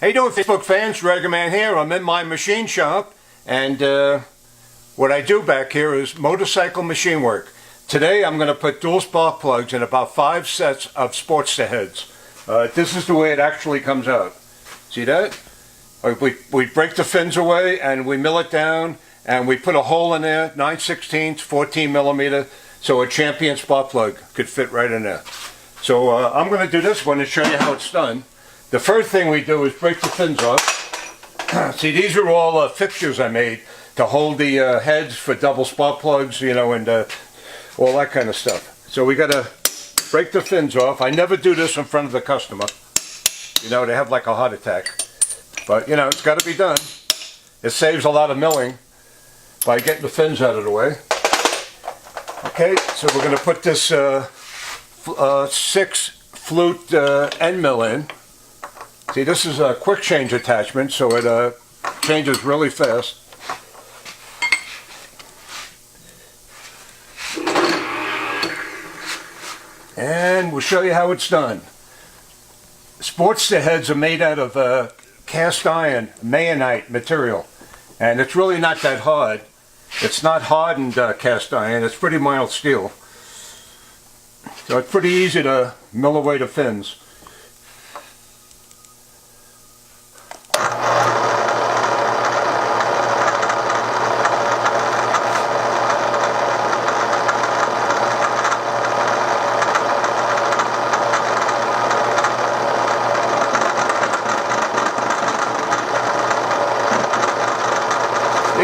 How you doing, Facebook fans? Dragon Man here. I'm in my machine shop, and what I do back here is motorcycle machine work. Today I'm going to put dual spark plugs in about 5 sets of Sportster heads. This is the way it actually comes out. See that? We break the fins away and we mill it down, and we put a hole in there, 9/16, 14 millimeter, so a champion spark plug could fit right in there. So I'm going to do this one and show you how it's done. The first thing we do is break the fins off. See, these are all fixtures I made to hold the heads for double spark plugs, you know, and all that kind of stuff. So we got to break the fins off. I never do this in front of the customer. You know, they have like a heart attack. But, you know, it's got to be done. It saves a lot of milling by getting the fins out of the way. Okay, so we're going to put this 6 flute end mill in. See, this is a quick change attachment, so it changes really fast. And we'll show you how it's done. Sportster heads are made out of cast iron, mayonite material, and it's really not that hard. It's not hardened cast iron, it's pretty mild steel. So it's pretty easy to mill away the fins.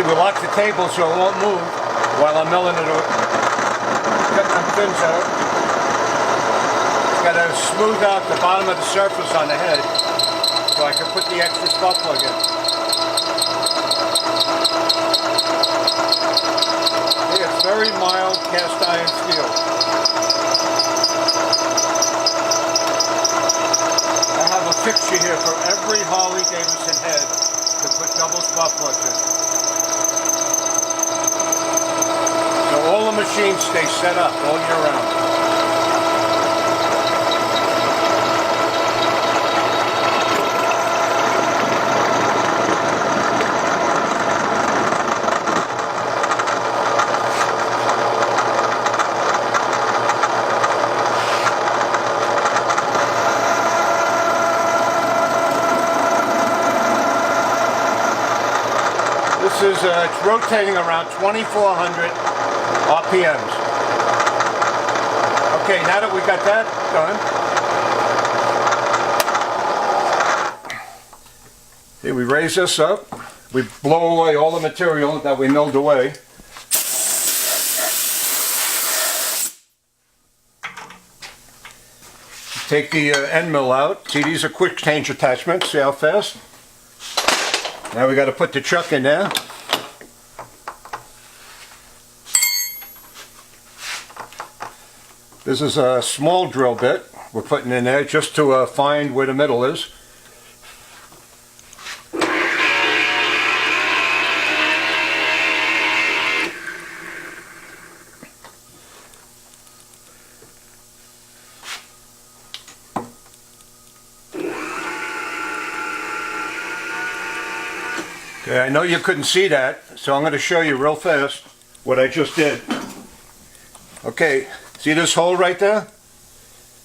We lock the table so it won't move while I'm milling it out, cutting the fins out. It's got to smooth out the bottom of the surface on the head so I can put the extra spark plug in. See, it's very mild cast iron steel. I have a fixture here for every Harley Davidson head to put double spark plugs in. All the machines stay set up all year round. This is it's rotating around 2,400 RPMs. Okay, now that we got that done, see, we raise this up, we blow away all the material that we milled away. Take the end mill out. See, these are quick change attachments. See how fast? Now we got to put the chuck in there. This is a small drill bit we're putting in there just to find where the middle is. Okay, I know you couldn't see that, so I'm going to show you real fast what I just did. Okay. See this hole right there?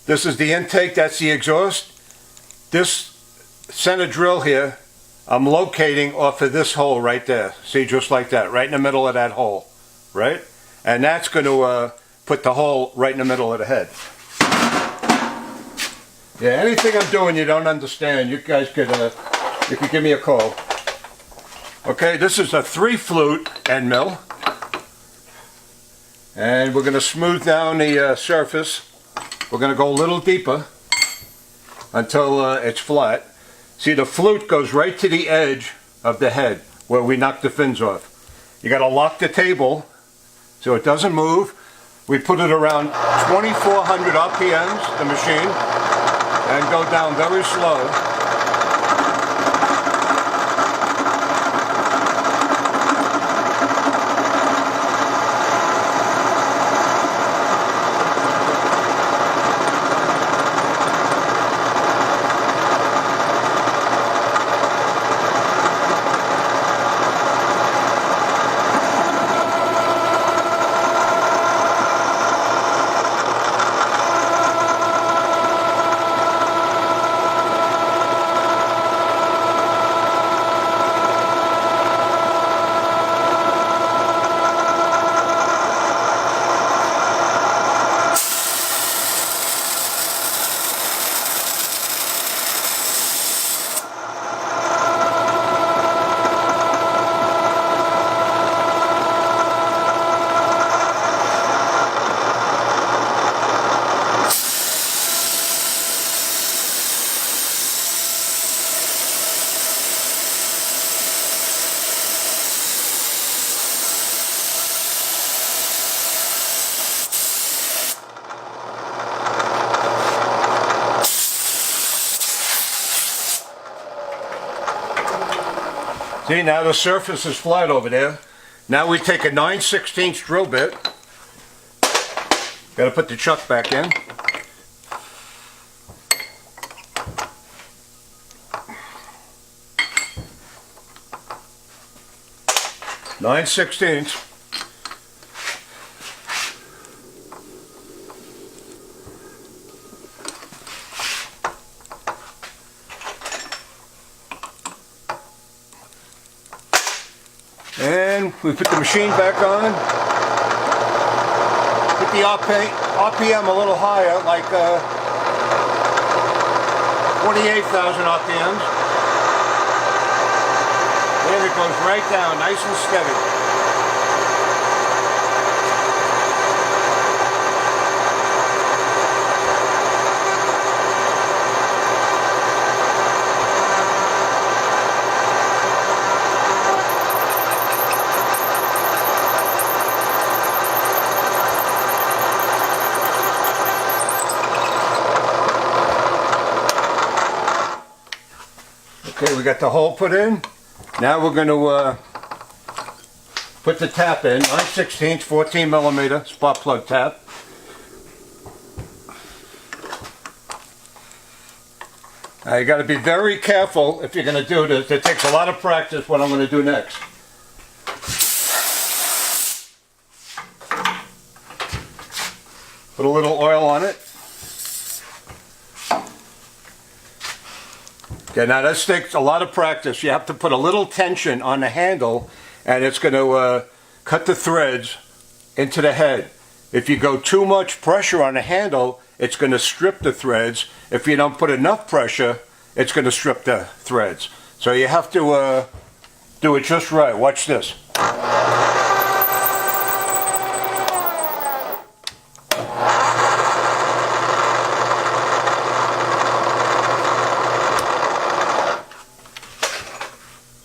This is the intake, that's the exhaust. This center drill here, I'm locating off of this hole right there. See, just like that, right in the middle of that hole, right? And that's going to put the hole right in the middle of the head. Yeah, anything I'm doing you don't understand, you guys could you could give me a call. Okay, this is a 3 flute end mill. And we're going to smooth down the surface. We're going to go a little deeper until it's flat. See, the flute goes right to the edge of the head where we knock the fins off. You got to lock the table so it doesn't move. We put it around 2,400 RPMs, the machine, and go down very slow. See, now the surface is flat over there. Now we take a 9/16 drill bit. Got to put the chuck back in. (9/16). And we put the machine back on. Put the RPM a little higher, like 48,000 RPMs. There it goes right down, nice and steady. Okay, we got the hole put in. Now we're going to put the tap in, 9/16, 14 millimeter spark plug tap. Now you got to be very careful if you're going to do this. It takes a lot of practice what I'm going to do next. Put a little oil on it. Okay, now this takes a lot of practice. You have to put a little tension on the handle and it's going to cut the threads into the head. If you go too much pressure on the handle, it's going to strip the threads. If you don't put enough pressure, it's going to strip the threads. So you have to do it just right. Watch this.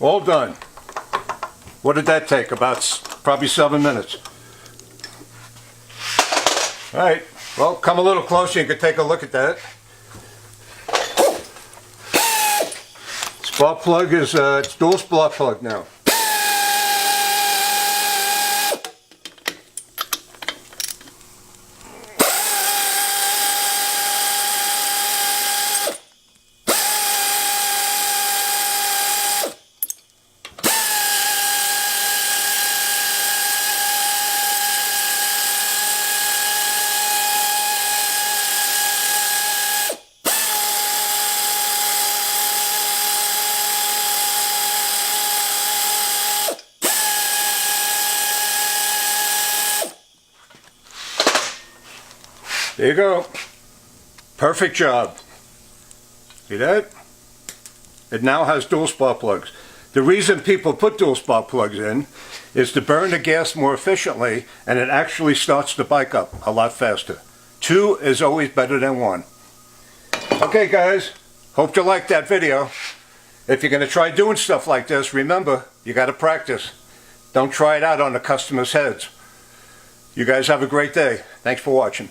All done. What did that take? About probably 7 minutes. Alright, well, come a little closer, you can take a look at that. Spark plug is, it's dual spark plug now. There you go. Perfect job. See that? It now has dual spark plugs. The reason people put dual spark plugs in is to burn the gas more efficiently, and it actually starts the bike up a lot faster. 2 is always better than 1. Okay guys, hope you liked that video. If you're going to try doing stuff like this, remember, you got to practice. Don't try it out on the customers' heads. You guys have a great day. Thanks for watching.